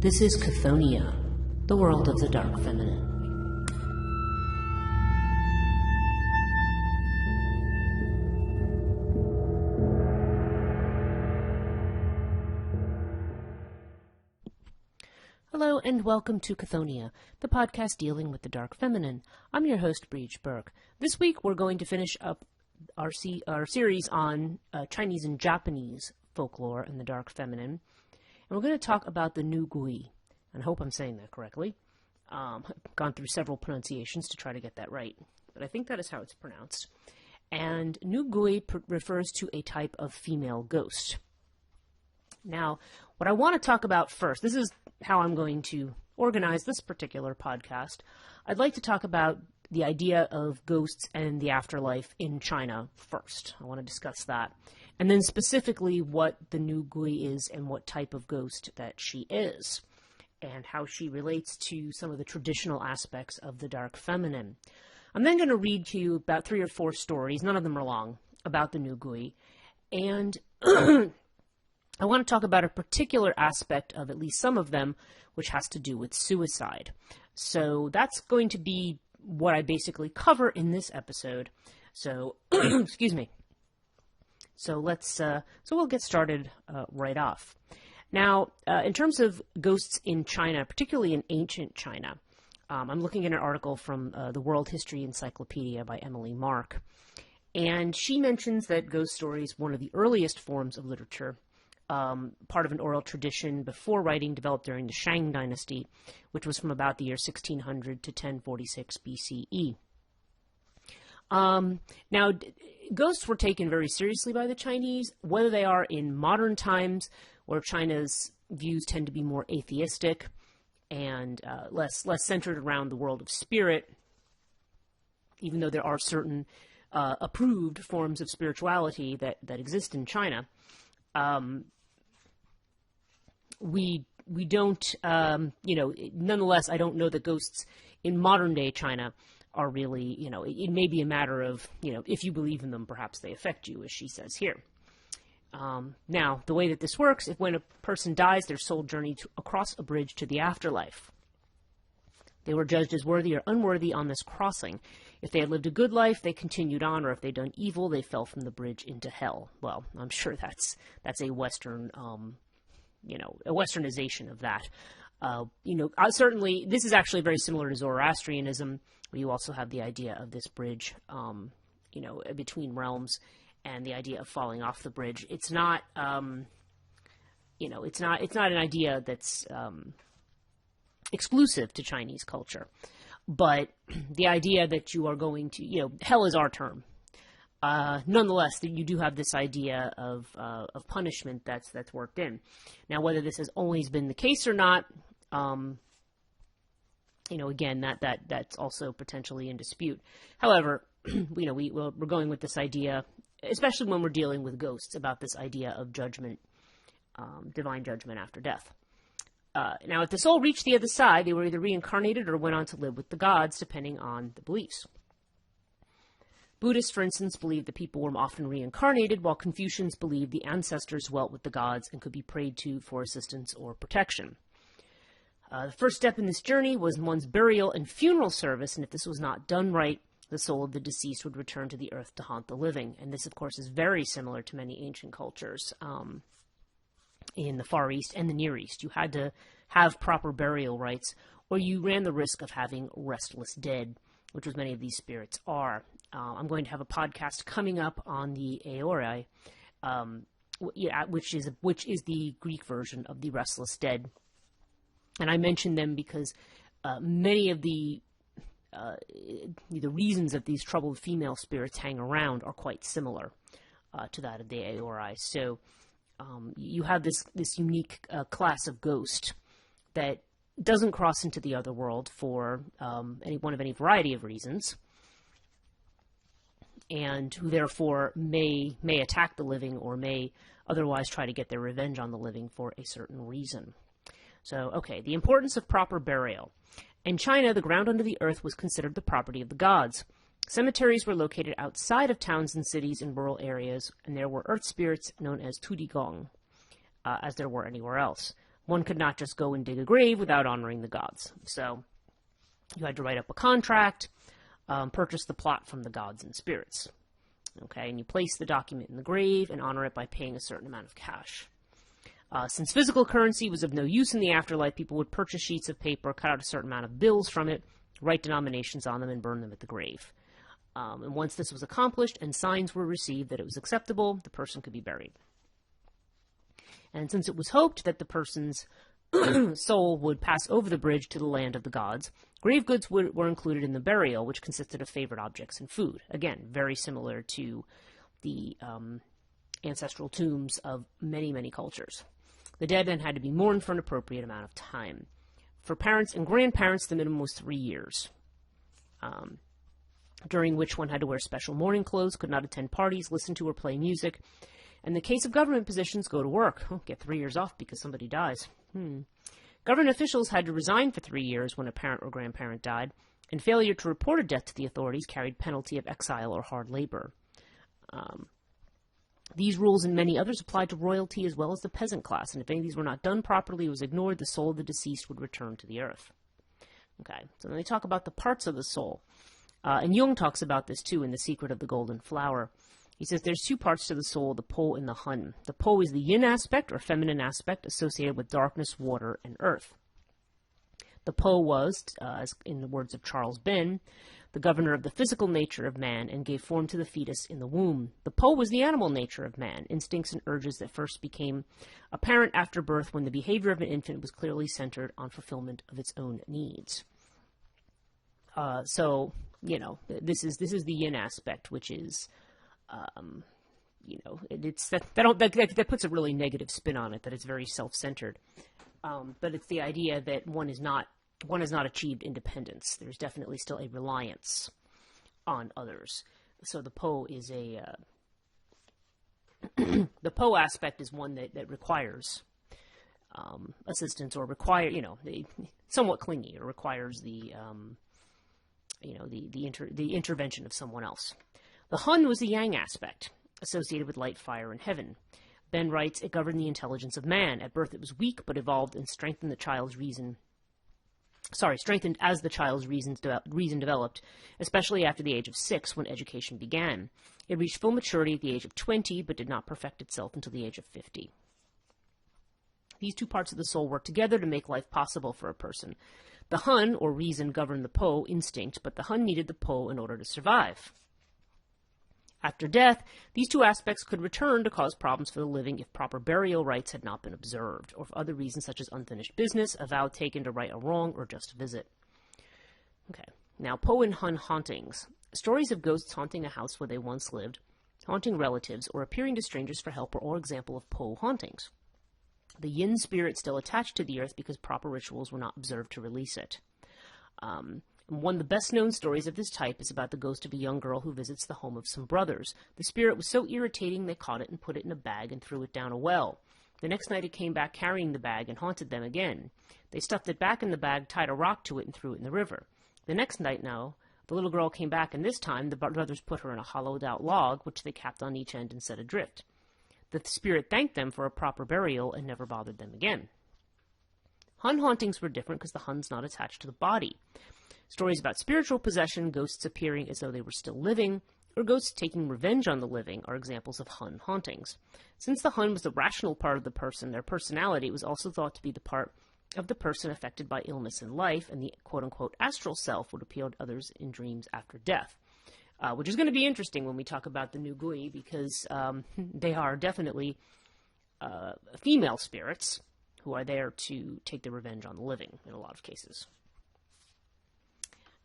This is Chthonia, the world of the dark feminine. Hello and welcome to Chthonia, the podcast dealing with the dark feminine. I'm your host, Breach Burke. This week we're going to finish up our series on Chinese and Japanese folklore and the dark feminine. And we're going to talk about the Nu Gui. And I hope I'm saying that correctly. I've gone through several pronunciations to try to get that right, but I think that is how it's pronounced. And Nu Gui refers to a type of female ghost. Now, what I want to talk about first, this is how I'm going to organize this particular podcast. I'd like to talk about the idea of ghosts and the afterlife in China first. I want to discuss that. And then specifically what the Nu Gui is and what type of ghost that she is, and how she relates to some of the traditional aspects of the dark feminine. I'm then going to read to you about 3 or 4 stories, none of them are long, about the Nu Gui. And I want to talk about a particular aspect of at least some of them, which has to do with suicide. So that's going to be what I basically cover in this episode. So, excuse me. So we'll get started right off. Now, in terms of ghosts in China, particularly in ancient China, I'm looking at an article from the World History Encyclopedia by Emily Mark. And she mentions that ghost stories, one of the earliest forms of literature, part of an oral tradition before writing developed during the Shang dynasty, which was from about the year 1600 to 1046 BCE. Now, ghosts were taken very seriously by the Chinese, whether they are in modern times, where China's views tend to be more atheistic and less centered around the world of spirit, even though there are certain approved forms of spirituality that exist in China. We don't, nonetheless, I don't know that ghosts in modern day China are really, it may be a matter of, if you believe in them, perhaps they affect you, as she says here. Now, the way that this works, if when a person dies, their soul journeyed across a bridge to the afterlife. They were judged as worthy or unworthy on this crossing. If they had lived a good life, they continued on, or if they'd done evil, they fell from the bridge into hell. Well, I'm sure that's a Western, a Westernization of that. Certainly, this is actually very similar to Zoroastrianism, where you also have the idea of this bridge, between realms, and the idea of falling off the bridge. It's not, it's not an idea that's exclusive to Chinese culture, but the idea that you are going to, hell is our term. Nonetheless, that you do have this idea of punishment that's worked in. Now, whether this has always been the case or not, again, that's also potentially in dispute. However, we're going with this idea, especially when we're dealing with ghosts, about this idea of judgment, divine judgment after death. Now, if the soul reached the other side, they were either reincarnated or went on to live with the gods, depending on the beliefs. Buddhists, for instance, believed that people were often reincarnated, while Confucians believed the ancestors dwelt with the gods and could be prayed to for assistance or protection. The first step in this journey was one's burial and funeral service, and if this was not done right, the soul of the deceased would return to the earth to haunt the living. And this, of course, is very similar to many ancient cultures in the Far East and the Near East. You had to have proper burial rites, or you ran the risk of having restless dead, which was many of these spirits are. I'm going to have a podcast coming up on the Aori, which is the Greek version of the restless dead. And I mention them because many of the reasons that these troubled female spirits hang around are quite similar to that of the Aori. So you have this unique class of ghost that doesn't cross into the other world for any variety of reasons, and who therefore may attack the living or may otherwise try to get their revenge on the living for a certain reason. So, okay, the importance of proper burial. In China, the ground under the earth was considered the property of the gods. Cemeteries were located outside of towns and cities in rural areas, and there were earth spirits known as tudigong, as there were anywhere else. One could not just go and dig a grave without honoring the gods. So you had to write up a contract, purchase the plot from the gods and spirits. Okay, and you place the document in the grave and honor it by paying a certain amount of cash. Since physical currency was of no use in the afterlife, people would purchase sheets of paper, cut out a certain amount of bills from it, write denominations on them, and burn them at the grave. And once this was accomplished and signs were received that it was acceptable, the person could be buried. And since it was hoped that the person's soul would pass over the bridge to the land of the gods, grave goods were included in the burial, which consisted of favorite objects and food. Again, very similar to the ancestral tombs of many, many cultures. The dead then had to be mourned for an appropriate amount of time. For parents and grandparents, the minimum was 3 years, during which one had to wear special mourning clothes, could not attend parties, listen to or play music. In the case of government positions, go to work. Get 3 years off because somebody dies. Government officials had to resign for 3 years when a parent or grandparent died, and failure to report a death to the authorities carried penalty of exile or hard labor. These rules and many others applied to royalty as well as the peasant class, and if any of these were not done properly, it was ignored, the soul of the deceased would return to the earth. Okay, so then they talk about the parts of the soul. And Jung talks about this too in The Secret of the Golden Flower. He says there's 2 parts to the soul, the Po and the Hun. The Po is the yin aspect, or feminine aspect, associated with darkness, water, and earth. The Po was, as in the words of Charles Ben, the governor of the physical nature of man and gave form to the fetus in the womb. The Po was the animal nature of man, instincts and urges that first became apparent after birth when the behavior of an infant was clearly centered on fulfillment of its own needs. So, this is the yin aspect, which is, it's that puts a really negative spin on it, that it's very self-centered. But it's the idea that one has not achieved independence. There's definitely still a reliance on others. So the Po is the Po aspect is one that requires assistance, or somewhat clingy, or requires the intervention of someone else. The Hun was the yang aspect, associated with light, fire, and heaven. Ben writes, it governed the intelligence of man. At birth it was weak, but evolved and strengthened as the child's reason developed, especially after the age of 6, when education began. It reached full maturity at the age of 20, but did not perfect itself until the age of 50. These 2 parts of the soul work together to make life possible for a person. The Hun, or reason, governed the Po, instinct, but the Hun needed the Po in order to survive. After death, these 2 aspects could return to cause problems for the living if proper burial rites had not been observed, or for other reasons such as unfinished business, a vow taken to right a wrong, or just a visit. Okay, now Po and Hun hauntings. Stories of ghosts haunting a house where they once lived, haunting relatives, or appearing to strangers for help are all examples of Po hauntings. The yin spirit still attached to the earth because proper rituals were not observed to release it. One of the best-known stories of this type is about the ghost of a young girl who visits the home of some brothers. The spirit was so irritating they caught it and put it in a bag and threw it down a well. The next night it came back carrying the bag and haunted them again. They stuffed it back in the bag, tied a rock to it, and threw it in the river. The next night now, the little girl came back, and this time the brothers put her in a hollowed-out log, which they capped on each end and set adrift. The spirit thanked them for a proper burial and never bothered them again. Hun hauntings were different because the Hun's not attached to the body. Stories about spiritual possession, ghosts appearing as though they were still living, or ghosts taking revenge on the living are examples of Hun hauntings. Since the Hun was the rational part of the person, their personality was also thought to be the part of the person affected by illness in life, and the quote-unquote astral self would appeal to others in dreams after death. Which is going to be interesting when we talk about the Nu Gui, because they are definitely female spirits who are there to take their revenge on the living in a lot of cases.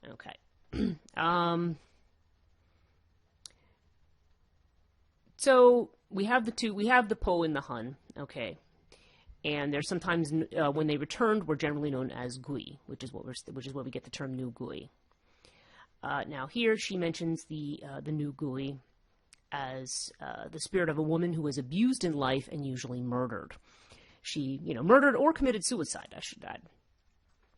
Okay. So we have the Po and the Hun, okay. And they're sometimes, when they returned, were generally known as Gui, which is where we get the term Nu Gui. Now here she mentions the Nu Gui as the spirit of a woman who was abused in life and usually murdered. She, murdered or committed suicide, I should add.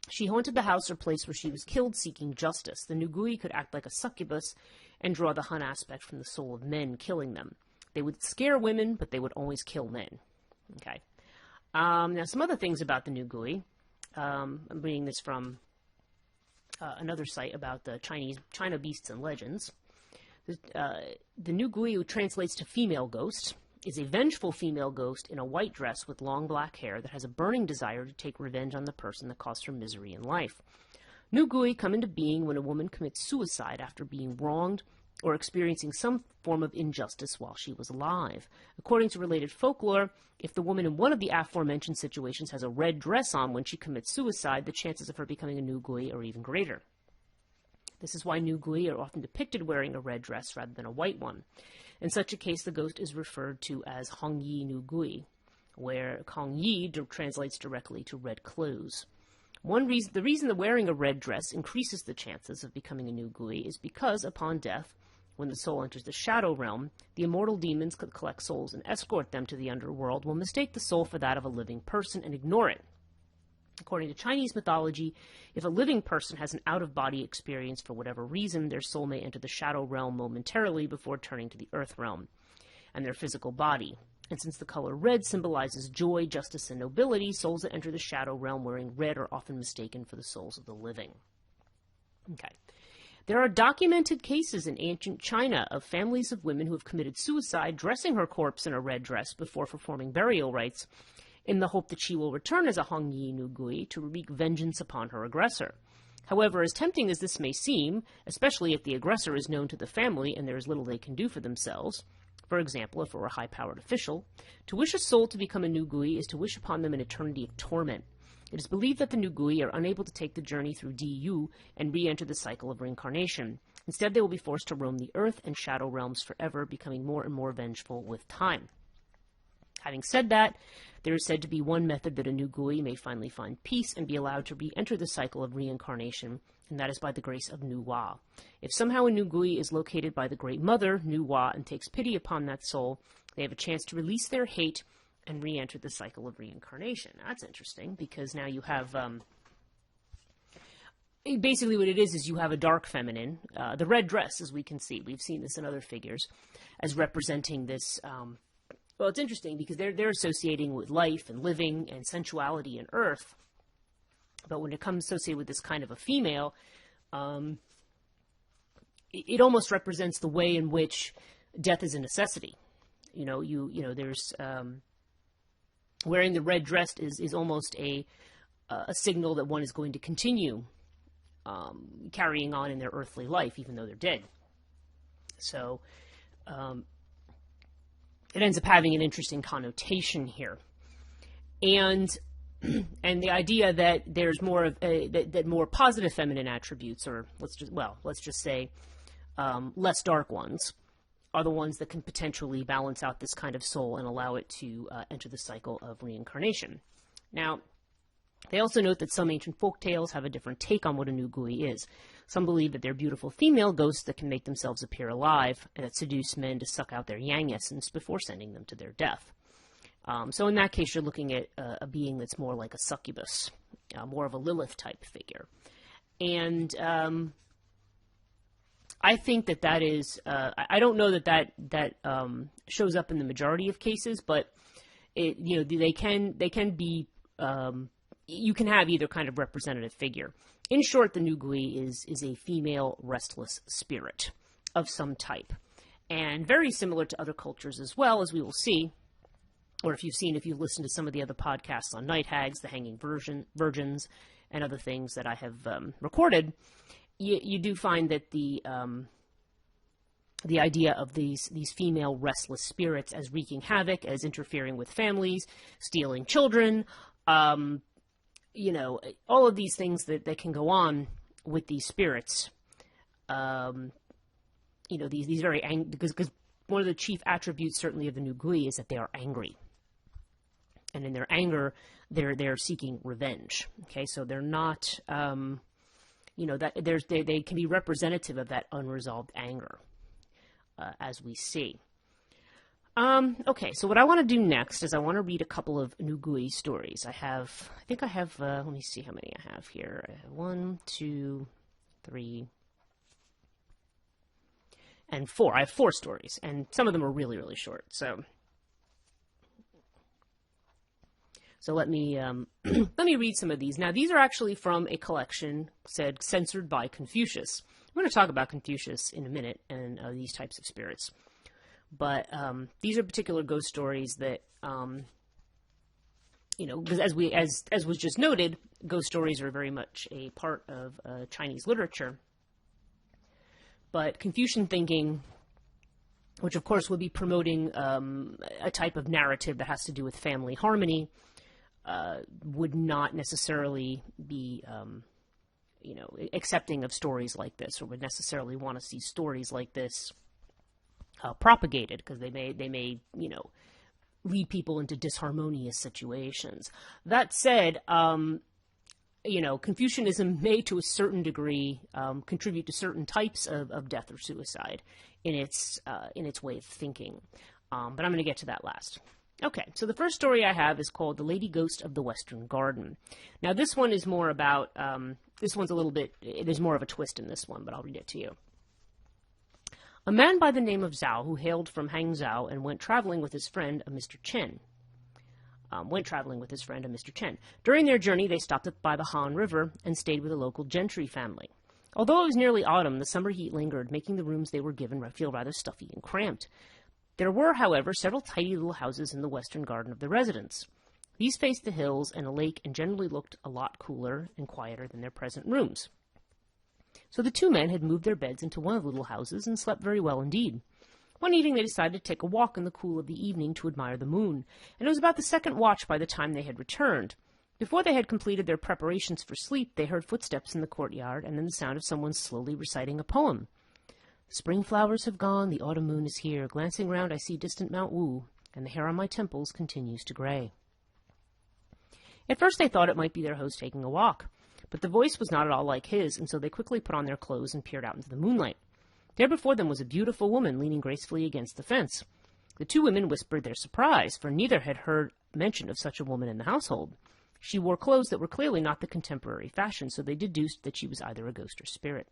She haunted the house or place where she was killed seeking justice. The Nu Gui could act like a succubus and draw the Hun aspect from the soul of men, killing them. They would scare women, but they would always kill men. Okay. Now, some other things about the Nu Gui. I'm reading this from another site about the China beasts and legends. The Nu Gui, who translates to female ghost, is a vengeful female ghost in a white dress with long black hair that has a burning desire to take revenge on the person that caused her misery in life. Nu Gui come into being when a woman commits suicide after being wronged or experiencing some form of injustice while she was alive. According to related folklore, if the woman in one of the aforementioned situations has a red dress on when she commits suicide, the chances of her becoming a Nu Gui are even greater. This is why Nu Gui are often depicted wearing a red dress rather than a white one. In such a case, the ghost is referred to as Hong Yi Nu Gui, where Hong Yi translates directly to red clothes. The reason that wearing a red dress increases the chances of becoming a Nu Gui is because, upon death, when the soul enters the shadow realm, the immortal demons could collect souls and escort them to the underworld will mistake the soul for that of a living person and ignore it. According to Chinese mythology, if a living person has an out-of-body experience for whatever reason, their soul may enter the shadow realm momentarily before turning to the earth realm and their physical body. And since the color red symbolizes joy, justice, and nobility, souls that enter the shadow realm wearing red are often mistaken for the souls of the living. Okay. There are documented cases in ancient China of families of women who have committed suicide dressing her corpse in a red dress before performing burial rites in the hope that she will return as a Hong Yi Nu Gui to wreak vengeance upon her aggressor. However, as tempting as this may seem, especially if the aggressor is known to the family and there is little they can do for themselves, for example, if it were a high-powered official, to wish a soul to become a Nu Gui is to wish upon them an eternity of torment. It is believed that the Nu Gui are unable to take the journey through Diyu and re-enter the cycle of reincarnation. Instead, they will be forced to roam the earth and shadow realms forever, becoming more and more vengeful with time. Having said that, there is said to be one method that a Nu Gui may finally find peace and be allowed to re-enter the cycle of reincarnation, and that is by the grace of Nuwa. If somehow a Nu Gui is located by the Great Mother, Nuwa, and takes pity upon that soul, they have a chance to release their hate and re-enter the cycle of reincarnation. That's interesting, because now you have... basically what it is you have a dark feminine, the red dress, as we can see. We've seen this in other figures, as representing this... well, it's interesting because they're associating with life and living and sensuality and earth. But when it comes associated with this kind of a female, it almost represents the way in which death is a necessity. There's wearing the red dress is almost a signal that one is going to continue carrying on in their earthly life, even though they're dead. So it ends up having an interesting connotation here, and the idea that there's more of that more positive feminine attributes, or let's just say less dark ones, are the ones that can potentially balance out this kind of soul and allow it to enter the cycle of reincarnation. Now, they also note that some ancient folk tales have a different take on what a Nu Gui is. Some believe that they're beautiful female ghosts that can make themselves appear alive and that seduce men to suck out their yang essence before sending them to their death. So in that case, you're looking at a being that's more like a succubus, more of a Lilith-type figure. And I think that is... I don't know that shows up in the majority of cases, but they can be... you can have either kind of representative figure. In short, the Nu Gui is a female restless spirit of some type, and very similar to other cultures as well, as we will see, or if you've listened to some of the other podcasts on night hags, the hanging virgins, and other things that I have recorded, you do find that the idea of these female restless spirits as wreaking havoc, as interfering with families, stealing children, all of these things that can go on with these spirits, these very angry, because one of the chief attributes certainly of the Nu Gui is that they are angry. And in their anger, they're seeking revenge. Okay, so they're not, they can be representative of that unresolved anger, as we see. Okay, so what I want to do next is I want to read a couple of Nu Gui stories. I think I have, let me see how many I have here. I have 1, 2, 3, and 4. I have 4 stories, and some of them are really, really short. So So let me let me read some of these. Now, these are actually from a collection censored by Confucius. We're going to talk about Confucius in a minute and these types of spirits. But these are particular ghost stories that, because as was just noted, ghost stories are very much a part of Chinese literature. But Confucian thinking, which of course would be promoting a type of narrative that has to do with family harmony, would not necessarily be, accepting of stories like this, or would necessarily want to see stories like this propagated, because they may lead people into disharmonious situations. That said, Confucianism may, to a certain degree, contribute to certain types of death or suicide in its way of thinking. But I'm going to get to that last. Okay, so the first story I have is called The Lady Ghost of the Western Garden. Now, this one is more about, this one's a little bit, there's more of a twist in this one, but I'll read it to you. A man by the name of Zhao, who hailed from Hangzhou and went traveling with his friend, a Mr. Chen. During their journey, they stopped by the Han River and stayed with a local gentry family. Although it was nearly autumn, the summer heat lingered, making the rooms they were given feel rather stuffy and cramped. There were, however, several tidy little houses in the western garden of the residence. These faced the hills and a lake and generally looked a lot cooler and quieter than their present rooms. So the two men had moved their beds into one of the little houses and slept very well indeed. One evening they decided to take a walk in the cool of the evening to admire the moon, and it was about the second watch by the time they had returned. Before they had completed their preparations for sleep, they heard footsteps in the courtyard and then the sound of someone slowly reciting a poem. The spring flowers have gone, the autumn moon is here. Glancing round I see distant Mount Wu, and the hair on my temples continues to gray. At first they thought it might be their host taking a walk, but the voice was not at all like his, and so they quickly put on their clothes and peered out into the moonlight. There before them was a beautiful woman leaning gracefully against the fence. The two women whispered their surprise, for neither had heard mention of such a woman in the household. She wore clothes that were clearly not the contemporary fashion, so they deduced that she was either a ghost or spirit.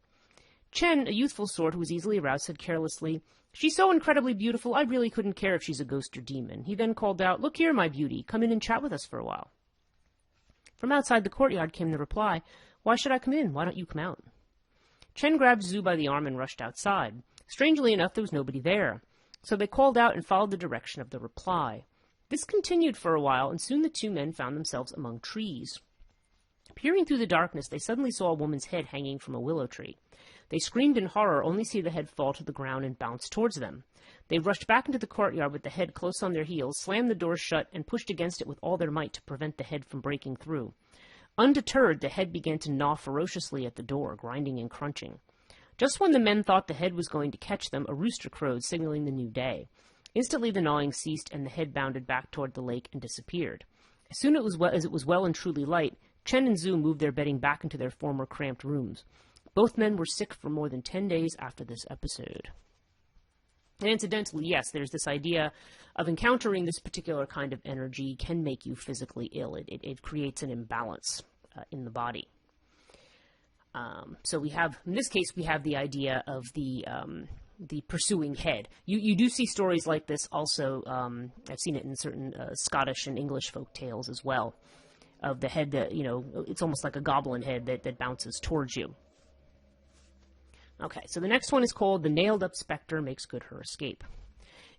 Chen, a youthful sort who was easily aroused, said carelessly, "She's so incredibly beautiful, I really couldn't care if she's a ghost or demon." He then called out, "Look here, my beauty, come in and chat with us for a while." From outside the courtyard came the reply, "Why should I come in? Why don't you come out?" Chen grabbed Zhu by the arm and rushed outside. Strangely enough, there was nobody there. So they called out and followed the direction of the reply. This continued for a while, and soon the two men found themselves among trees. Peering through the darkness, they suddenly saw a woman's head hanging from a willow tree. They screamed in horror, only to see the head fall to the ground and bounce towards them. They rushed back into the courtyard with the head close on their heels, slammed the door shut, and pushed against it with all their might to prevent the head from breaking through. Undeterred, the head began to gnaw ferociously at the door, grinding and crunching. Just when the men thought the head was going to catch them, a rooster crowed, signaling the new day. Instantly the gnawing ceased, and the head bounded back toward the lake and disappeared. As soon as it was well and truly light, Chen and Zhu moved their bedding back into their former cramped rooms. Both men were sick for more than 10 days after this episode. And incidentally, yes, there's this idea of encountering this particular kind of energy can make you physically ill. It creates an imbalance in the body. So we have, in this case, we have the idea of the pursuing head. You do see stories like this also. I've seen it in certain Scottish and English folk tales as well, of the head that, it's almost like a goblin head that bounces towards you. Okay, so the next one is called The Nailed-Up Specter Makes Good Her Escape.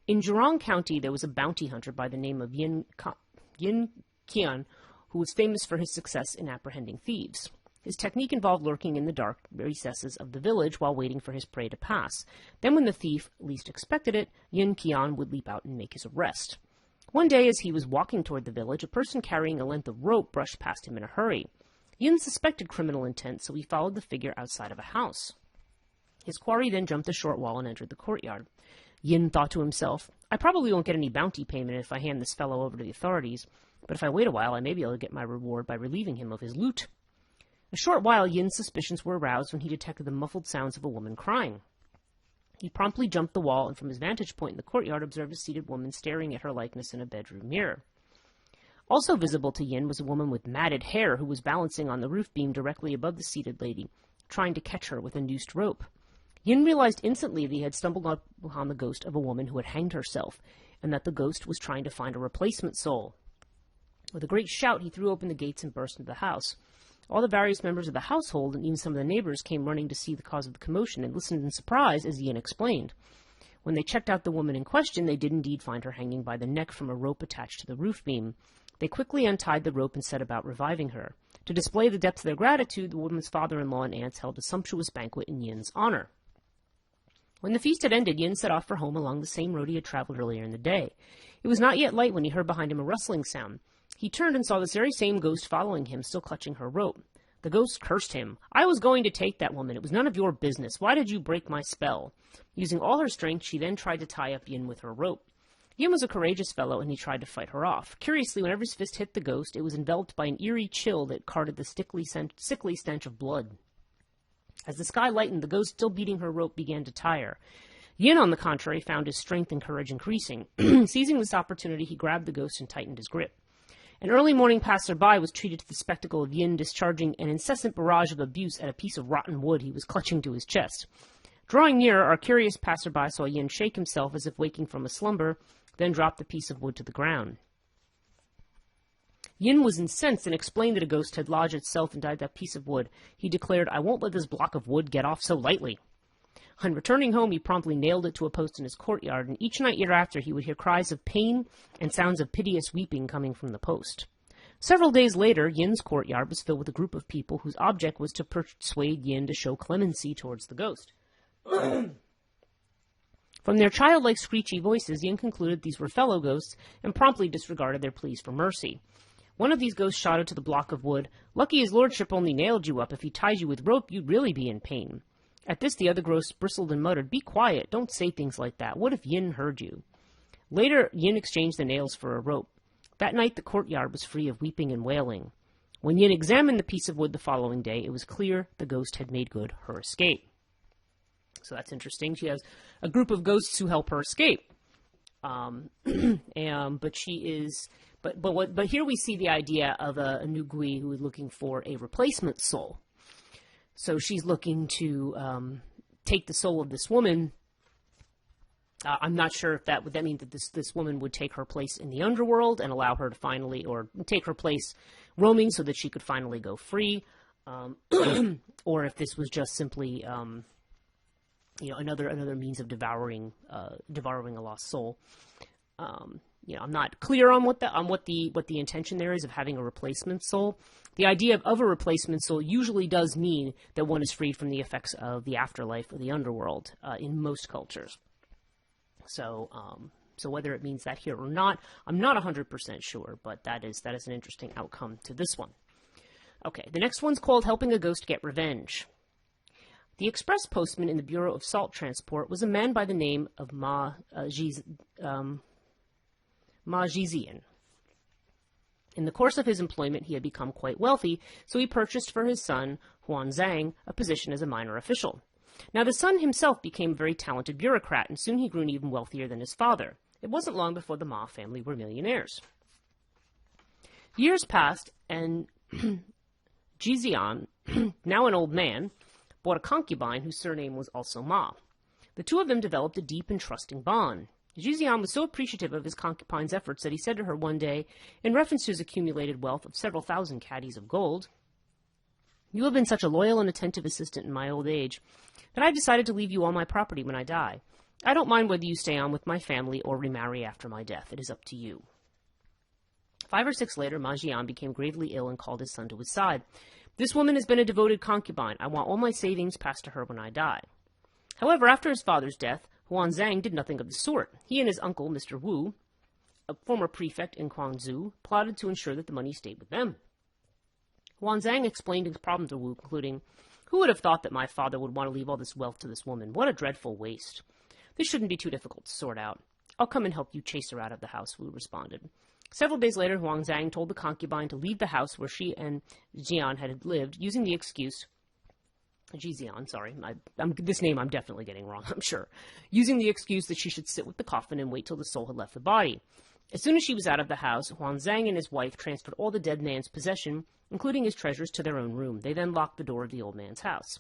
In Zhejiang County, there was a bounty hunter by the name of Yin Qian, who was famous for his success in apprehending thieves. His technique involved lurking in the dark recesses of the village while waiting for his prey to pass. Then when the thief least expected it, Yin Qian would leap out and make his arrest. One day, as he was walking toward the village, a person carrying a length of rope brushed past him in a hurry. Yin suspected criminal intent, so he followed the figure outside of a house. His quarry then jumped the short wall and entered the courtyard. Yin thought to himself, "I probably won't get any bounty payment if I hand this fellow over to the authorities, but if I wait a while, I may be able to get my reward by relieving him of his loot." A short while, Yin's suspicions were aroused when he detected the muffled sounds of a woman crying. He promptly jumped the wall and from his vantage point in the courtyard observed a seated woman staring at her likeness in a bedroom mirror. Also visible to Yin was a woman with matted hair who was balancing on the roof beam directly above the seated lady, trying to catch her with a noosed rope. Yin realized instantly that he had stumbled upon the ghost of a woman who had hanged herself, and that the ghost was trying to find a replacement soul. With a great shout, he threw open the gates and burst into the house. All the various members of the household and even some of the neighbors came running to see the cause of the commotion and listened in surprise as Yin explained. When they checked out the woman in question, they did indeed find her hanging by the neck from a rope attached to the roof beam. They quickly untied the rope and set about reviving her. To display the depth of their gratitude, the woman's father-in-law and aunts held a sumptuous banquet in Yin's honor. When the feast had ended, Yin set off for home along the same road he had traveled earlier in the day. It was not yet light when he heard behind him a rustling sound. He turned and saw this very same ghost following him, still clutching her rope. The ghost cursed him. "I was going to take that woman. It was none of your business. Why did you break my spell?" Using all her strength, she then tried to tie up Yin with her rope. Yin was a courageous fellow, and he tried to fight her off. Curiously, whenever his fist hit the ghost, it was enveloped by an eerie chill that carted the sickly stench of blood. As the sky lightened, the ghost, still beating her rope, began to tire. Yin, on the contrary, found his strength and courage increasing. Seizing this opportunity, he grabbed the ghost and tightened his grip. An early morning passerby was treated to the spectacle of Yin discharging an incessant barrage of abuse at a piece of rotten wood he was clutching to his chest. Drawing nearer, our curious passerby saw Yin shake himself as if waking from a slumber, then drop the piece of wood to the ground. Yin was incensed and explained that a ghost had lodged itself inside that piece of wood. He declared, "I won't let this block of wood get off so lightly." On returning home, he promptly nailed it to a post in his courtyard, and each night hereafter he would hear cries of pain and sounds of piteous weeping coming from the post. Several days later, Yin's courtyard was filled with a group of people whose object was to persuade Yin to show clemency towards the ghost. From their childlike screechy voices, Yin concluded these were fellow ghosts and promptly disregarded their pleas for mercy. One of these ghosts shouted to the block of wood, "Lucky his lordship only nailed you up. If he ties you with rope, you'd really be in pain." At this, the other ghost bristled and muttered, "Be quiet. Don't say things like that. What if Yin heard you?" Later, Yin exchanged the nails for a rope. That night, the courtyard was free of weeping and wailing. When Yin examined the piece of wood the following day, it was clear the ghost had made good her escape. So that's interesting. She has a group of ghosts who help her escape. But she is... But here we see the idea of a Nu Gui who is looking for a replacement soul. So she's looking to take the soul of this woman. I'm not sure if that mean that this woman would take her place in the underworld and allow her to finally, or take her place roaming so that she could finally go free, or if this was just simply another means of devouring a lost soul. I'm not clear on what the intention there is of having a replacement soul. The idea of a replacement soul usually does mean that one is freed from the effects of the afterlife or the underworld in most cultures. So whether it means that here or not, I'm not 100% sure, but that is an interesting outcome to this one. Okay, the next one's called Helping a Ghost Get Revenge. The express postman in the Bureau of Salt Transport was a man by the name of Ma Jizian. In the course of his employment, he had become quite wealthy, so he purchased for his son, Huan Zhang, a position as a minor official. Now, the son himself became a very talented bureaucrat, and soon he grew even wealthier than his father. It wasn't long before the Ma family were millionaires. Years passed, and Jizian, now an old man, bought a concubine whose surname was also Ma. The two of them developed a deep and trusting bond. Jizian was so appreciative of his concubine's efforts that he said to her one day, in reference to his accumulated wealth of several thousand caddies of gold, "You have been such a loyal and attentive assistant in my old age that I've decided to leave you all my property when I die. I don't mind whether you stay on with my family or remarry after my death. It is up to you." 5 or 6 later, Ma Jian became gravely ill and called his son to his side. "This woman has been a devoted concubine. I want all my savings passed to her when I die." However, after his father's death, Huan Zhang did nothing of the sort. He and his uncle, Mr. Wu, a former prefect in Guangzhou, plotted to ensure that the money stayed with them. Huan Zhang explained his problem to Wu, concluding, "Who would have thought that my father would want to leave all this wealth to this woman? What a dreadful waste. This shouldn't be too difficult to sort out. I'll come and help you chase her out of the house," Wu responded. Several days later, Huan Zhang told the concubine to leave the house where she and Jian had lived, using the excuse... Jizian, sorry. This name I'm definitely getting wrong, I'm sure. Using the excuse that she should sit with the coffin and wait till the soul had left the body. As soon as she was out of the house, Huan Zhang and his wife transferred all the dead man's possession, including his treasures, to their own room. They then locked the door of the old man's house.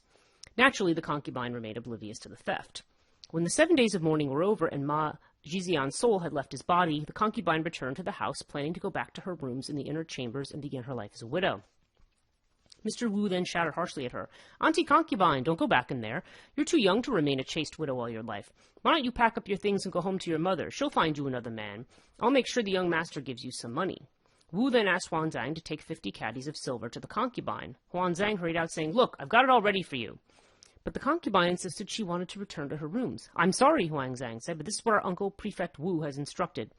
Naturally, the concubine remained oblivious to the theft. When the 7 days of mourning were over and Ma Jizian's soul had left his body, the concubine returned to the house, planning to go back to her rooms in the inner chambers and begin her life as a widow. Mr. Wu then shouted harshly at her, "Auntie concubine, don't go back in there. You're too young to remain a chaste widow all your life. Why don't you pack up your things and go home to your mother? She'll find you another man. I'll make sure the young master gives you some money." Wu then asked Huangzang to take 50 caddies of silver to the concubine. Huangzang hurried out saying, "Look, I've got it all ready for you." But the concubine insisted she wanted to return to her rooms. "I'm sorry," Huangzang said, "but this is what our uncle, Prefect Wu, has instructed.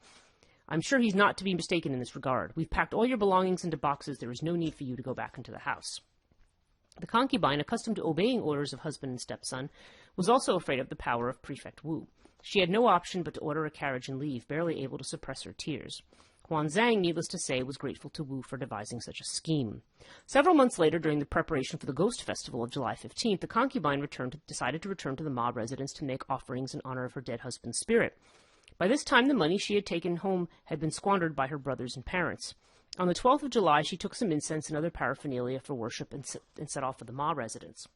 I'm sure he's not to be mistaken in this regard. We've packed all your belongings into boxes. There is no need for you to go back into the house." The concubine, accustomed to obeying orders of husband and stepson, was also afraid of the power of Prefect Wu. She had no option but to order a carriage and leave, barely able to suppress her tears. Huangzang, needless to say, was grateful to Wu for devising such a scheme. Several months later, during the preparation for the Ghost Festival of July 15th, the concubine decided to return to the Ma residence to make offerings in honor of her dead husband's spirit. By this time, the money she had taken home had been squandered by her brothers and parents. On the 12th of July, she took some incense and other paraphernalia for worship and set off for the Ma residence.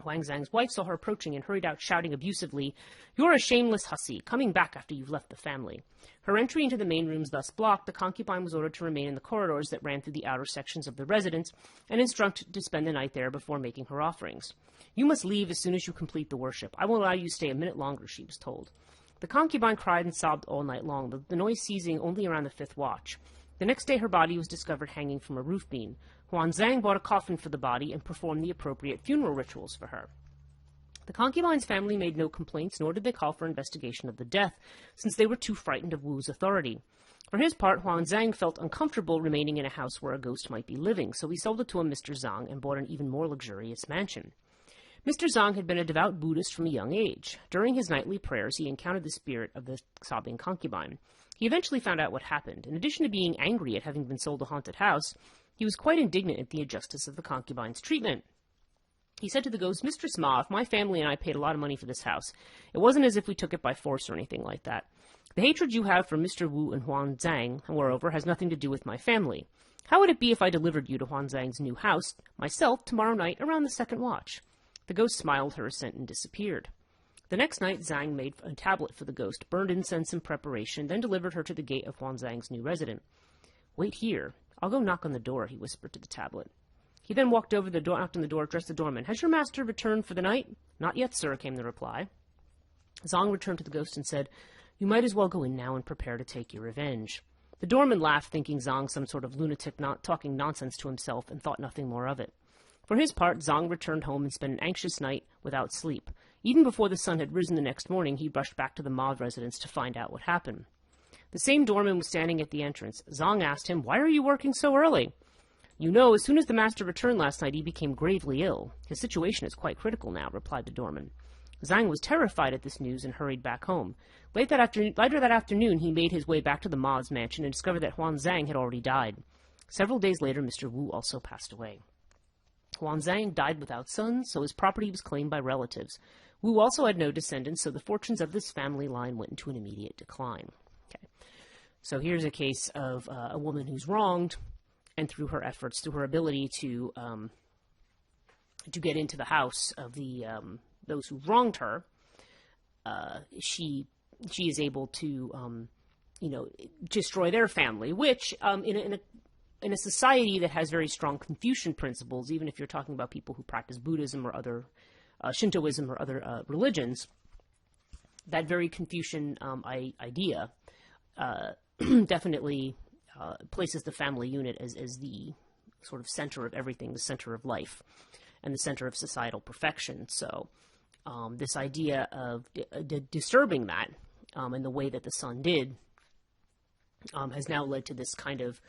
Huangzang's wife saw her approaching and hurried out shouting abusively, "You're a shameless hussy, coming back after you've left the family." Her entry into the main rooms thus blocked, the concubine was ordered to remain in the corridors that ran through the outer sections of the residence and instructed to spend the night there before making her offerings. "You must leave as soon as you complete the worship. I won't allow you to stay a minute longer," she was told. The concubine cried and sobbed all night long, the noise ceasing only around the 5th watch. The next day her body was discovered hanging from a roof beam. Huangzang bought a coffin for the body and performed the appropriate funeral rituals for her. The concubine's family made no complaints, nor did they call for investigation of the death, since they were too frightened of Wu's authority. For his part, Huangzang felt uncomfortable remaining in a house where a ghost might be living, so he sold it to a Mr. Zhang and bought an even more luxurious mansion. Mr. Zhang had been a devout Buddhist from a young age. During his nightly prayers, he encountered the spirit of the sobbing concubine. He eventually found out what happened. In addition to being angry at having been sold a haunted house, he was quite indignant at the injustice of the concubine's treatment. He said to the ghost, "Mistress Ma, if my family and I paid a lot of money for this house, it wasn't as if we took it by force or anything like that. The hatred you have for Mr. Wu and Huangzang, moreover, has nothing to do with my family. How would it be if I delivered you to Huangzang's new house, myself, tomorrow night around the 2nd watch? The ghost smiled her assent and disappeared. The next night, Zhang made a tablet for the ghost, burned incense in preparation, then delivered her to the gate of Huangzang's new residence. "Wait here. I'll go knock on the door," he whispered to the tablet. He then walked over the door, knocked on the door, addressed the doorman. "Has your master returned for the night?" "Not yet, sir," came the reply. Zhang returned to the ghost and said, "You might as well go in now and prepare to take your revenge." The doorman laughed, thinking Zhang some sort of lunatic talking nonsense to himself, and thought nothing more of it. For his part, Zhang returned home and spent an anxious night without sleep. Even before the sun had risen the next morning, he rushed back to the Ma residence to find out what happened. The same doorman was standing at the entrance. Zhang asked him, "Why are you working so early?" "You know, as soon as the master returned last night, he became gravely ill. His situation is quite critical now," replied the doorman. Zhang was terrified at this news and hurried back home. Later that afternoon, he made his way back to the Ma's mansion and discovered that Huangzang had already died. Several days later, Mr. Wu also passed away. Huangzang died without sons, so his property was claimed by relatives. Wu also had no descendants, so the fortunes of this family line went into an immediate decline. Okay. So here's a case of a woman who's wronged, and through her efforts, through her ability to get into the house of the those who wronged her, she is able to destroy their family, which in a society that has very strong Confucian principles, even if you're talking about people who practice Buddhism or other Shintoism or other religions, that very Confucian idea definitely places the family unit as the sort of center of everything, the center of life, and the center of societal perfection. So this idea of disturbing that in the way that the son did has now led to this kind of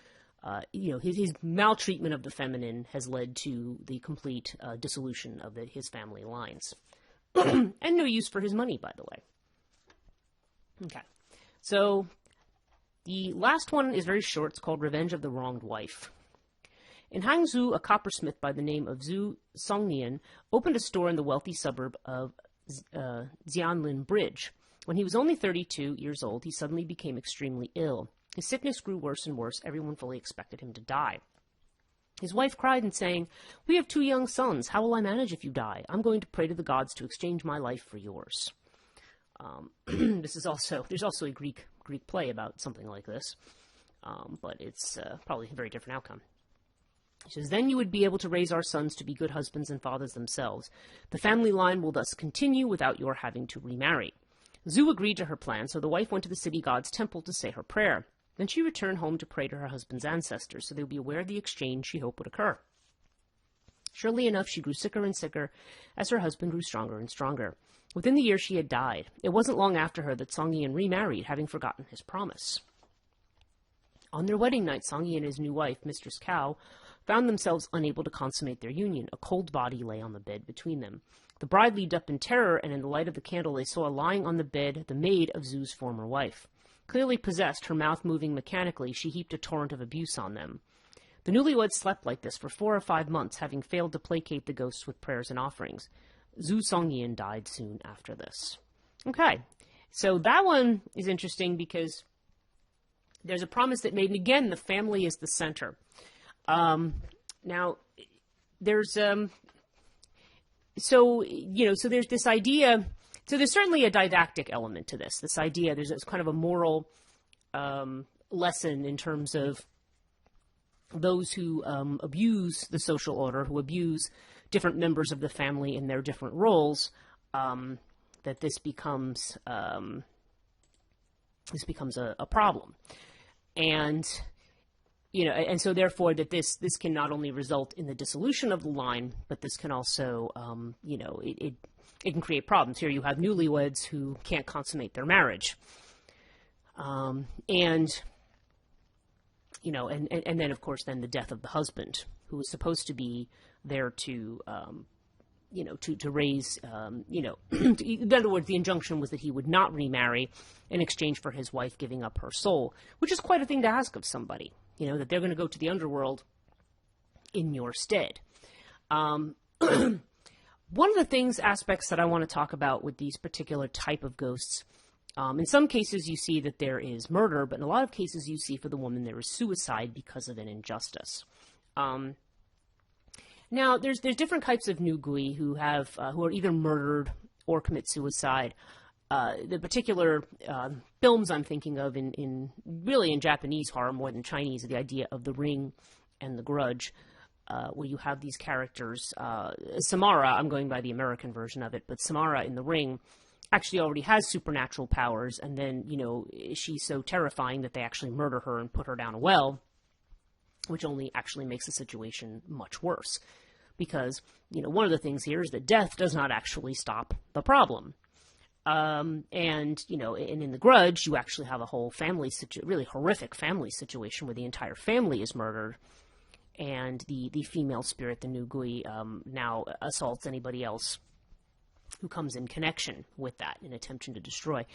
his maltreatment of the feminine has led to the complete dissolution of his family lines. And no use for his money, by the way. Okay. So the last one is very short. It's called Revenge of the Wronged Wife. In Hangzhou, a coppersmith by the name of Zhu Songnian opened a store in the wealthy suburb of Jianlin Bridge. When he was only 32 years old, he suddenly became extremely ill. His sickness grew worse and worse. Everyone fully expected him to die. His wife cried and saying, "We have 2 young sons. How will I manage if you die? I'm going to pray to the gods to exchange my life for yours." There's also a Greek play about something like this, but it's probably a very different outcome. He says, then you would be able to raise our sons to be good husbands and fathers themselves. The family line will thus continue without your having to remarry. Zhu agreed to her plan, so the wife went to the city god's temple to say her prayer. Then she returned home to pray to her husband's ancestors, so they would be aware of the exchange she hoped would occur. Surely enough, she grew sicker and sicker as her husband grew stronger and stronger. Within the year she had died. It wasn't long after her that Songyin remarried, having forgotten his promise. On their wedding night, Songyin and his new wife, Mistress Cow, found themselves unable to consummate their union. A cold body lay on the bed between them. The bride leaped up in terror, and in the light of the candle they saw lying on the bed the maid of Zhu's former wife. Clearly possessed, her mouth moving mechanically, she heaped a torrent of abuse on them. The newlyweds slept like this for 4 or 5 months, having failed to placate the ghosts with prayers and offerings. Zhu Songyin died soon after this. Okay, so that one is interesting because there's a promise that made, and again, the family is the center. Now, there's, so there's this idea, so there's certainly a didactic element to this idea, there's kind of a moral, lesson in terms of those who, abuse the social order, who abuse different members of the family in their different roles, that this becomes a problem. And, and so therefore that this can not only result in the dissolution of the line, but this can also, it can create problems. Here you have newlyweds who can't consummate their marriage. And then of course then the death of the husband, who was supposed to be there to, to raise, in other words, the injunction was that he would not remarry in exchange for his wife giving up her soul, which is quite a thing to ask of somebody, that they're going to go to the underworld in your stead. One of the aspects that I want to talk about with these particular type of ghosts, in some cases you see that there is murder, but in a lot of cases you see for the woman there is suicide because of an injustice. Now, there's different types of Nu Gui who are either murdered or commit suicide. The particular films I'm thinking of in Japanese horror more than Chinese are the idea of The Ring and The Grudge, where you have these characters. Samara, I'm going by the American version of it, but Samara in The Ring actually already has supernatural powers, and then, she's so terrifying that they actually murder her and put her down a well, which only actually makes the situation much worse. Because, one of the things here is that death does not actually stop the problem. And in The Grudge, you actually have a whole really horrific family situation where the entire family is murdered, and the female spirit, the Nu Gui, now assaults anybody else who comes in connection with that in attempting to destroy.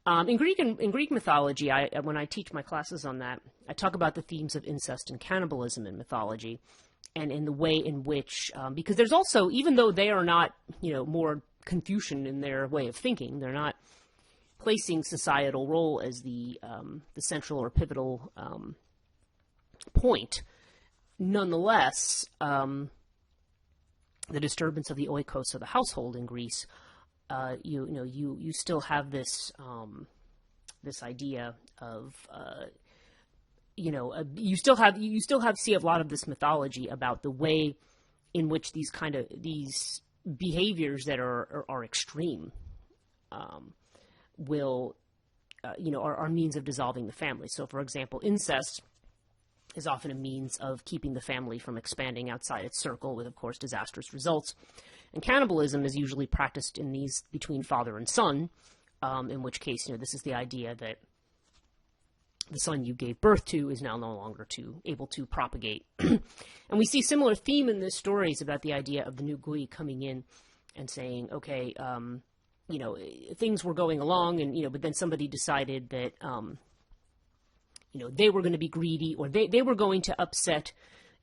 In Greek mythology, when I teach my classes on that, I talk about the themes of incest and cannibalism in mythology, and in the way in which, because there's also, even though they are not, more Confucian in their way of thinking, they're not placing societal role as the central or pivotal point. Nonetheless, the disturbance of the oikos, or the household in Greece, you still have this this idea of you still see a lot of this mythology about the way in which these behaviors that are extreme are means of dissolving the family. So, for example, incest is often a means of keeping the family from expanding outside its circle, with, of course, disastrous results. And cannibalism is usually practiced in these between father and son, in which case, this is the idea that the son you gave birth to is now no longer able to propagate. And we see similar theme in the stories about the idea of the Nu Gui coming in and saying, okay, things were going along, and, but then somebody decided that, they were going to be greedy, or they were going to upset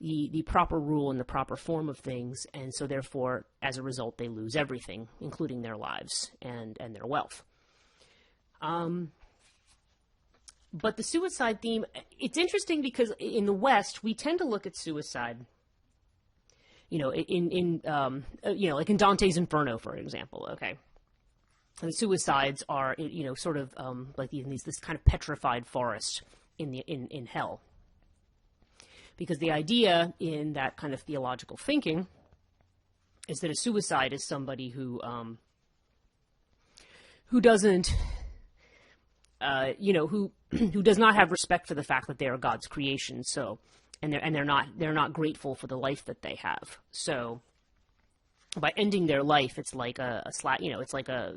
the proper rule and the proper form of things, and so therefore, as a result, they lose everything, including their lives and their wealth. But the suicide theme, it's interesting because in the West, we tend to look at suicide, like in Dante's Inferno, for example, okay? the suicides are, sort of like this kind of petrified forest in hell. Because the idea in that kind of theological thinking is that a suicide is somebody who doesn't, who does not have respect for the fact that they are God's creation. So, and they're not grateful for the life that they have. So, by ending their life, it's like it's like a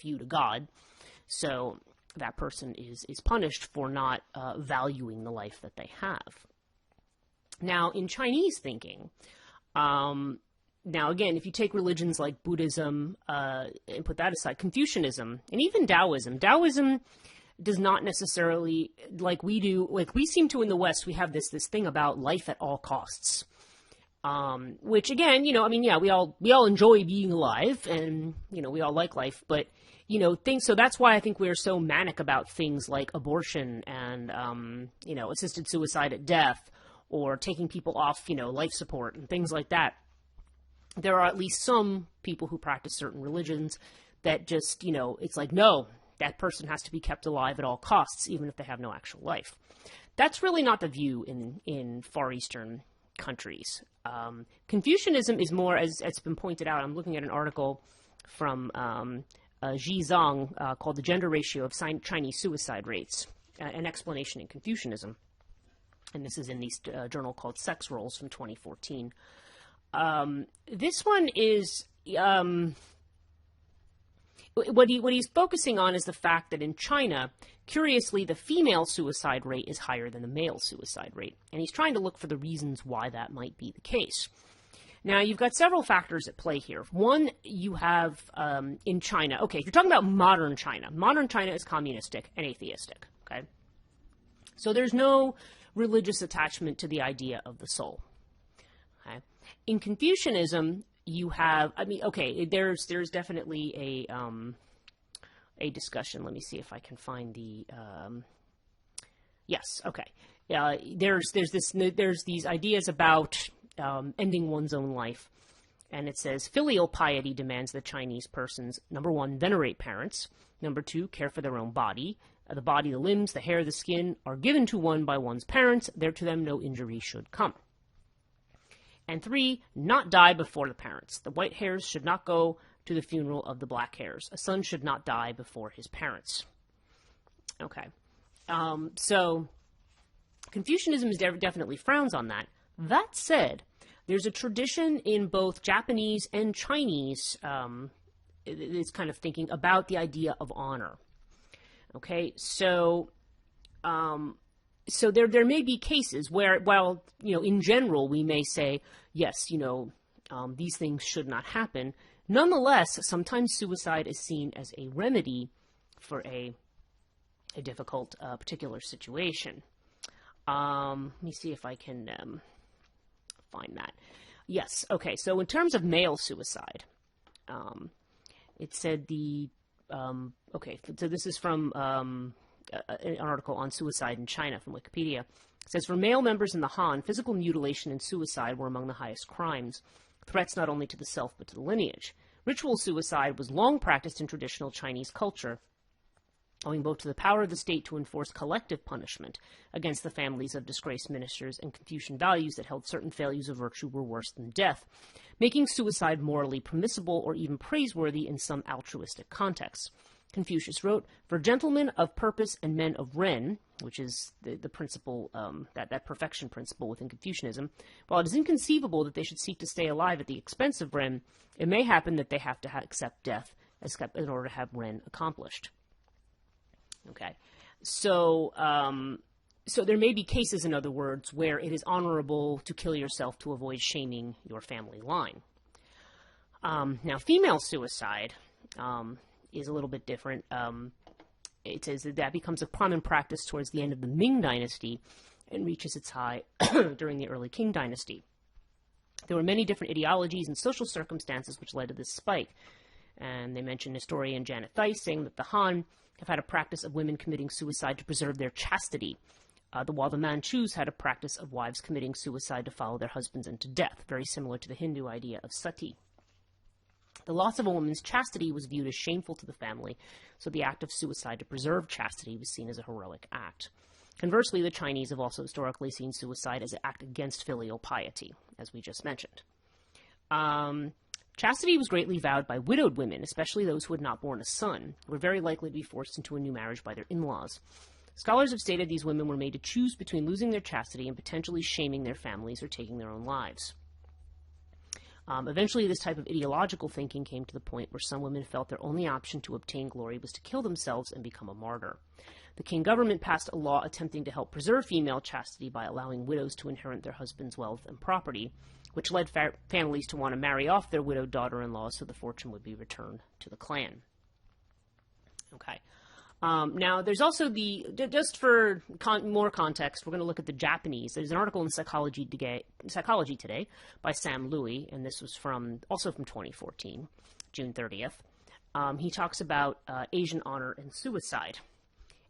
fu to God. So that person is punished for not valuing the life that they have. Now, in Chinese thinking, now again, if you take religions like Buddhism and put that aside, Confucianism, and even Taoism does not necessarily, like we do, like we seem to in the West, we have this thing about life at all costs. Which again, we all enjoy being alive, and, we all like life, but, so that's why I think we're so manic about things like abortion and, assisted suicide at death, or taking people off, life support and things like that. There are at least some people who practice certain religions that just, it's like, no, that person has to be kept alive at all costs, even if they have no actual life. That's really not the view in Far Eastern countries. Confucianism is more, as it's been pointed out, I'm looking at an article from Zhi Zhang called The Gender Ratio of Chinese Suicide Rates, an explanation in Confucianism. And this is in this journal called Sex Roles from 2014. This one is, what he's focusing on is the fact that in China, curiously, the female suicide rate is higher than the male suicide rate. And he's trying to look for the reasons why that might be the case. Now, you've got several factors at play here. One, you have in China, okay, if you're talking about modern China is communistic and atheistic, okay? So there's no religious attachment to the idea of the soul. Okay? In Confucianism, you have, there's definitely a discussion. Let me see if I can find the, yes, okay. There's these ideas about ending one's own life. And it says, filial piety demands that Chinese persons, number one, venerate parents. Number two, care for their own body. The body, the limbs, the hair, the skin are given to one by one's parents. There to them no injury should come. And three, not die before the parents. The white hairs should not go to the funeral of the black hairs. A son should not die before his parents. Okay. So Confucianism definitely frowns on that. That said, there's a tradition in both Japanese and Chinese, this kind of thinking about the idea of honor. Okay, so there may be cases where, while, in general, we may say, yes, these things should not happen. Nonetheless, sometimes suicide is seen as a remedy for a difficult particular situation. Let me see if I can find that. Yes, okay, so in terms of male suicide, it said okay, so this is from an article on suicide in China from Wikipedia. It says, for male members in the Han, physical mutilation and suicide were among the highest crimes, threats not only to the self but to the lineage. Ritual suicide was long practiced in traditional Chinese culture, owing both to the power of the state to enforce collective punishment against the families of disgraced ministers and Confucian values that held certain failures of virtue were worse than death, making suicide morally permissible or even praiseworthy in some altruistic contexts. Confucius wrote, for gentlemen of purpose and men of Ren, which is the principle, that perfection principle within Confucianism, while it is inconceivable that they should seek to stay alive at the expense of Ren, it may happen that they have to accept death in order to have Ren accomplished. Okay, so there may be cases, in other words, where it is honorable to kill yourself to avoid shaming your family line. Now, female suicide is a little bit different. It says that becomes a common practice towards the end of the Ming Dynasty and reaches its high during the early Qing Dynasty. There were many different ideologies and social circumstances which led to this spike. And they mention historian Janet Thies saying that the Han have had a practice of women committing suicide to preserve their chastity, while the Manchus had a practice of wives committing suicide to follow their husbands into death, very similar to the Hindu idea of sati. The loss of a woman's chastity was viewed as shameful to the family, so the act of suicide to preserve chastity was seen as a heroic act. Conversely, the Chinese have also historically seen suicide as an act against filial piety, as we just mentioned. Chastity was greatly vowed by widowed women, especially those who had not borne a son, who were very likely to be forced into a new marriage by their in-laws. Scholars have stated these women were made to choose between losing their chastity and potentially shaming their families or taking their own lives. Eventually, this type of ideological thinking came to the point where some women felt their only option to obtain glory was to kill themselves and become a martyr. The Qing government passed a law attempting to help preserve female chastity by allowing widows to inherit their husband's wealth and property, which led families to want to marry off their widowed daughter-in-law so the fortune would be returned to the clan. Okay. Now, there's also just for more context, we're going to look at the Japanese. There's an article in Psychology Today by Sam Louie, and this was also from 2014, June 30th. He talks about Asian honor and suicide.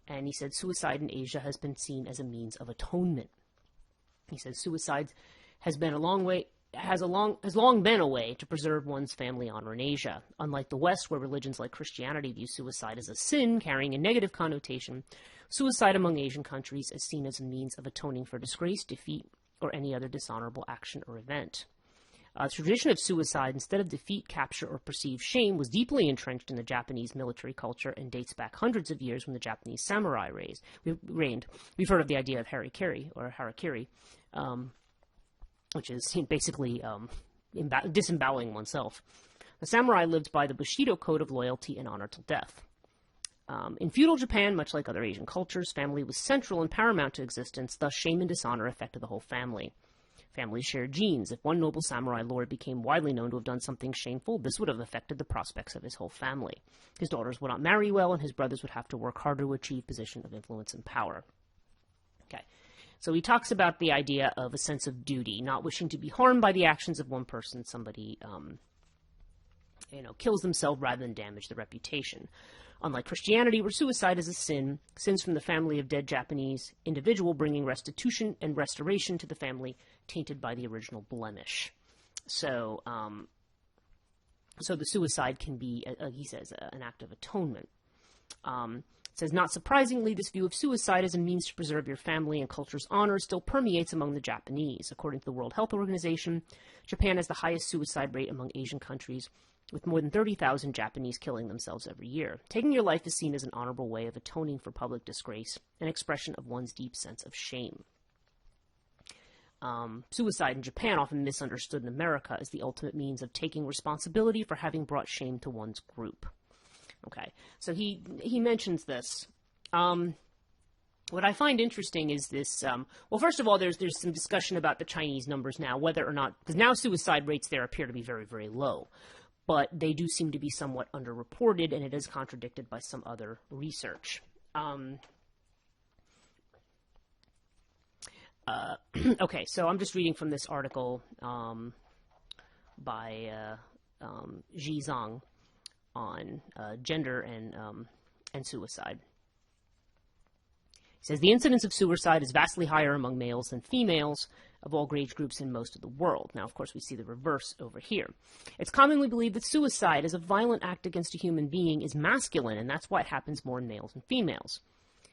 And he said suicide in Asia has been seen as a means of atonement. He says suicide has long been a way to preserve one's family honor in Asia. Unlike the West, where religions like Christianity view suicide as a sin carrying a negative connotation, suicide among Asian countries is seen as a means of atoning for disgrace, defeat, or any other dishonorable action or event. The tradition of suicide instead of defeat, capture, or perceived shame was deeply entrenched in the Japanese military culture and dates back hundreds of years when the Japanese samurai reigned. We've heard of the idea of harakiri, which is basically disemboweling oneself. The samurai lived by the Bushido code of loyalty and honor till death. In feudal Japan, much like other Asian cultures, family was central and paramount to existence, thus shame and dishonor affected the whole family. Families shared genes. If one noble samurai lord became widely known to have done something shameful, this would have affected the prospects of his whole family. His daughters would not marry well, and his brothers would have to work hard to achieve position of influence and power. Okay. So he talks about the idea of a sense of duty, not wishing to be harmed by the actions of one person. Somebody, kills themselves rather than damage the reputation. Unlike Christianity, where suicide is a sin, sins from the family of dead Japanese individual bringing restitution and restoration to the family tainted by the original blemish. So the suicide can be, he says, an act of atonement. It says, not surprisingly, this view of suicide as a means to preserve your family and culture's honor still permeates among the Japanese. According to the World Health Organization, Japan has the highest suicide rate among Asian countries, with more than 30,000 Japanese killing themselves every year. Taking your life is seen as an honorable way of atoning for public disgrace, an expression of one's deep sense of shame. Suicide in Japan, often misunderstood in America, is the ultimate means of taking responsibility for having brought shame to one's group. Okay, so he mentions this. What I find interesting is this, well, first of all, there's some discussion about the Chinese numbers now, whether or not, because now suicide rates there appear to be very, very low, but they do seem to be somewhat underreported, and it is contradicted by some other research. Okay, so I'm just reading from this article by Ji Zhang on gender and suicide. It says, the incidence of suicide is vastly higher among males than females of all age groups in most of the world. Now, of course, we see the reverse over here. It's commonly believed that suicide as a violent act against a human being is masculine, and that's why it happens more in males than females.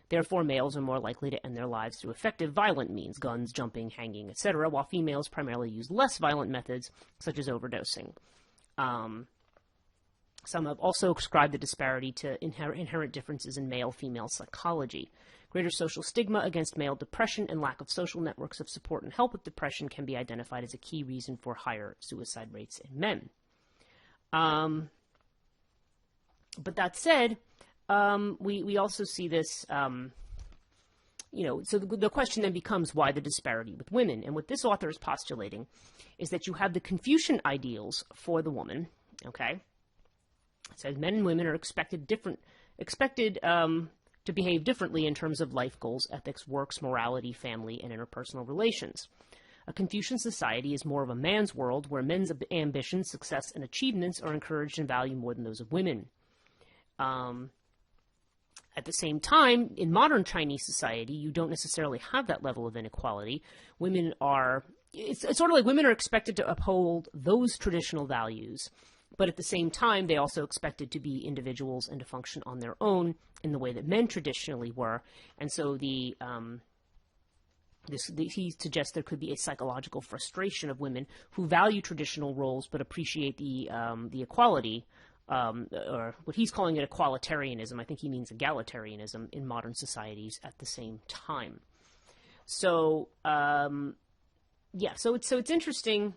Therefore, males are more likely to end their lives through effective violent means, guns, jumping, hanging, etc., while females primarily use less violent methods, such as overdosing. Some have also ascribed the disparity to inherent differences in male-female psychology. Greater social stigma against male depression and lack of social networks of support and help with depression can be identified as a key reason for higher suicide rates in men. But that said, we also see this, so the question then becomes why the disparity with women. And what this author is postulating is that you have the Confucian ideals for the woman, okay? It says men and women are expected to behave differently in terms of life goals, ethics, works, morality, family, and interpersonal relations. A Confucian society is more of a man's world where men's ambitions, success, and achievements are encouraged and valued more than those of women. At the same time, in modern Chinese society, you don't necessarily have that level of inequality. It's sort of like women are expected to uphold those traditional values, But at the same time, they also expected to be individuals and to function on their own in the way that men traditionally were. And so he suggests there could be a psychological frustration of women who value traditional roles but appreciate the equality, or what he's calling it equalitarianism. I think he means egalitarianism in modern societies at the same time. So, so it's interesting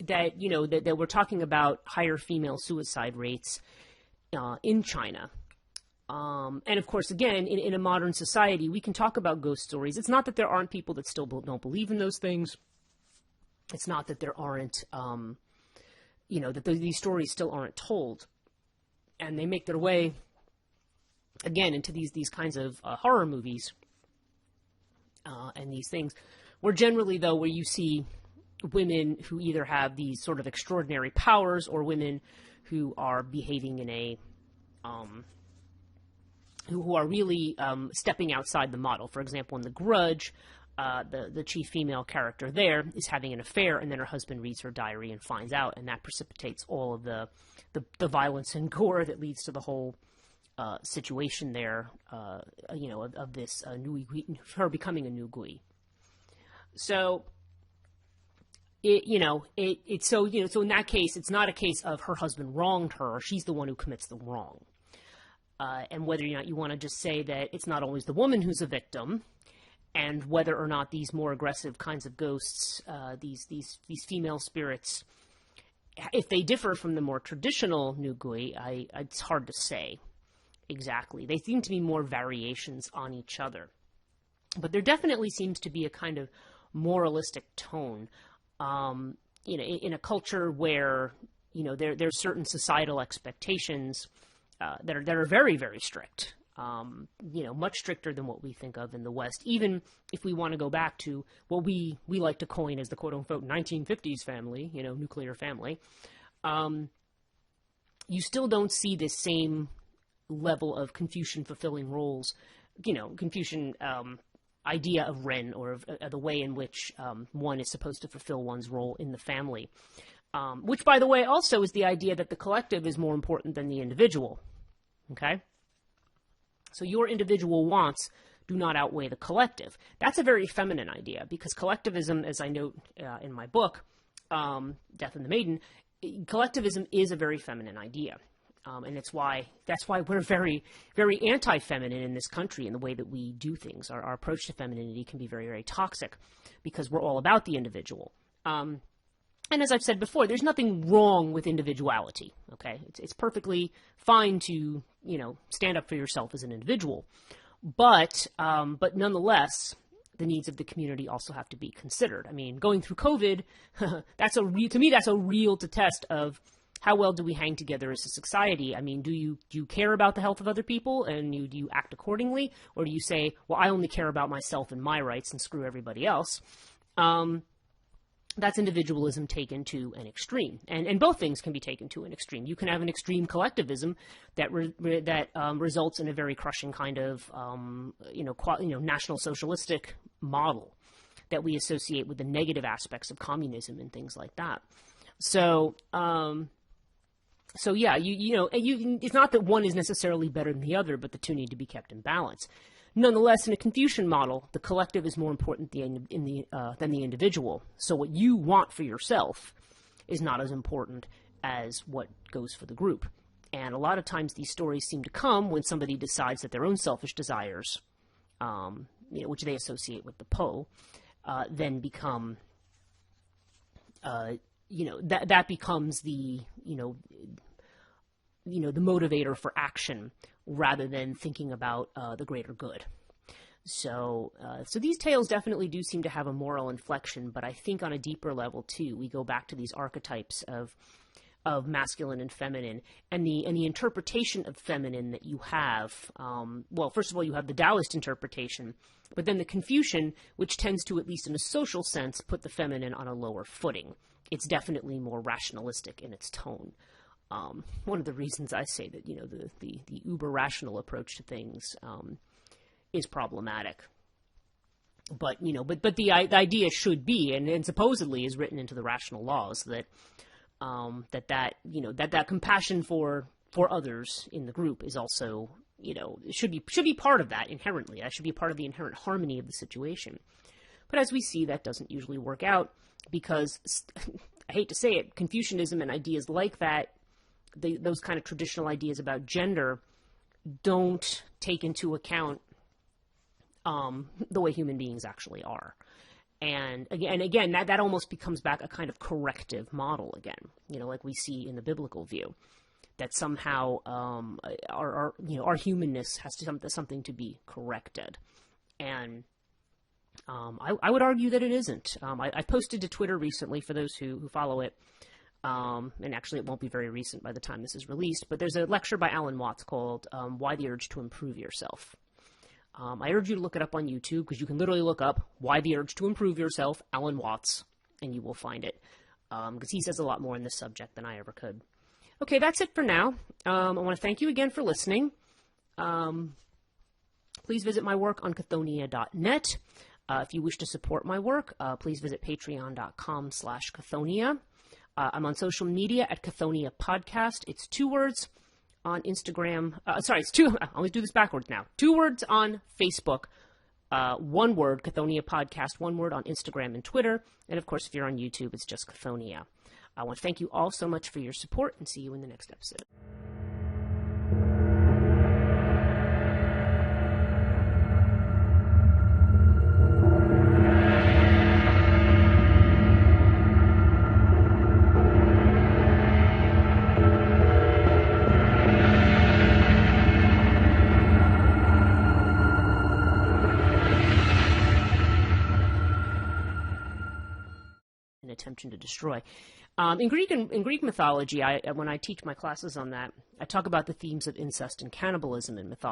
that, you know, that we're talking about higher female suicide rates in China. And of course, again, in a modern society, we can talk about ghost stories. It's not that there aren't people that still don't believe in those things. It's not that there aren't, that these stories still aren't told. And they make their way, again, into these kinds of horror movies and these things. Where generally, though, where you see women who either have these sort of extraordinary powers or women who are behaving in a who are really stepping outside the model. For example, in The Grudge, the chief female character there is having an affair, and then her husband reads her diary and finds out, and that precipitates all of the violence and gore that leads to the whole situation there, of this Nu Gui, her becoming a Nu Gui. So, so in that case, it's not a case of her husband wronged her; she's the one who commits the wrong. And whether or not you want to just say that it's not always the woman who's a victim, and whether or not these more aggressive kinds of ghosts, these female spirits, if they differ from the more traditional Nu Gui, it's hard to say exactly. They seem to be more variations on each other. But there definitely seems to be a kind of moralistic tone, in a culture where, there's certain societal expectations that are very, very strict, much stricter than what we think of in the West. Even if we want to go back to what we like to coin as the quote-unquote 1950s family, nuclear family, you still don't see this same level of Confucian fulfilling roles, Confucian idea of Ren, or of the way in which one is supposed to fulfill one's role in the family. Which, by the way, also is the idea that the collective is more important than the individual. Okay? So your individual wants do not outweigh the collective. That's a very feminine idea, because collectivism, as I note in my book, Death and the Maiden, collectivism is a very feminine idea. And that's why we're very, very anti-feminine in this country in the way that we do things. Our approach to femininity can be very, very toxic, because we're all about the individual. And as I've said before, there's nothing wrong with individuality, okay? It's perfectly fine to, stand up for yourself as an individual. But nonetheless, the needs of the community also have to be considered. I mean, going through COVID, to me, that's a real test of how well do we hang together as a society. I mean, do you care about the health of other people, and do you act accordingly? Or do you say, well, I only care about myself and my rights and screw everybody else? That's individualism taken to an extreme, and both things can be taken to an extreme. You can have an extreme collectivism that results in a very crushing kind of national socialistic model that we associate with the negative aspects of communism and things like that. So yeah, it's not that one is necessarily better than the other, but the two need to be kept in balance. Nonetheless, in a Confucian model, the collective is more important than the individual. So what you want for yourself is not as important as what goes for the group. And a lot of times these stories seem to come when somebody decides that their own selfish desires, which they associate with the Po, then become, that becomes the motivator for action, rather than thinking about the greater good. So these tales definitely do seem to have a moral inflection, but I think on a deeper level too, we go back to these archetypes of masculine and feminine, and the interpretation of feminine that you have. First of all, you have the Taoist interpretation, but then the Confucian, which tends to, at least in a social sense, put the feminine on a lower footing. It's definitely more rationalistic in its tone. One of the reasons I say that, the uber-rational approach to things is problematic. But, but the idea should be, and supposedly is written into the rational laws, that that compassion for others in the group is also, should be part of that inherently. That should be part of the inherent harmony of the situation. But as we see, that doesn't usually work out because, I hate to say it, Confucianism and ideas like that, those kind of traditional ideas about gender, don't take into account the way human beings actually are. And again, that almost becomes back a kind of corrective model again, like we see in the biblical view, that somehow our humanness has something to be corrected. And I would argue that it isn't. I posted to Twitter recently for those who follow it, and actually it won't be very recent by the time this is released, but there's a lecture by Alan Watts called Why the Urge to Improve Yourself. I urge you to look it up on YouTube, because you can literally look up Why the Urge to Improve Yourself, Alan Watts, and you will find it, because he says a lot more on this subject than I ever could. Okay, that's it for now. I want to thank you again for listening. Please visit my work on Chthonia.net. If you wish to support my work, please visit patreon.com/Chthonia. I'm on social media at Chthonia Podcast. It's 2 words on Instagram. It's 2. I always do this backwards now. 2 words on Facebook. 1 word, Chthonia Podcast. 1 word on Instagram and Twitter. And of course, if you're on YouTube, it's just Chthonia. I want to thank you all so much for your support and see you in the next episode. Attention to destroy. In Greek mythology, when I teach my classes on that, I talk about the themes of incest and cannibalism in mythology.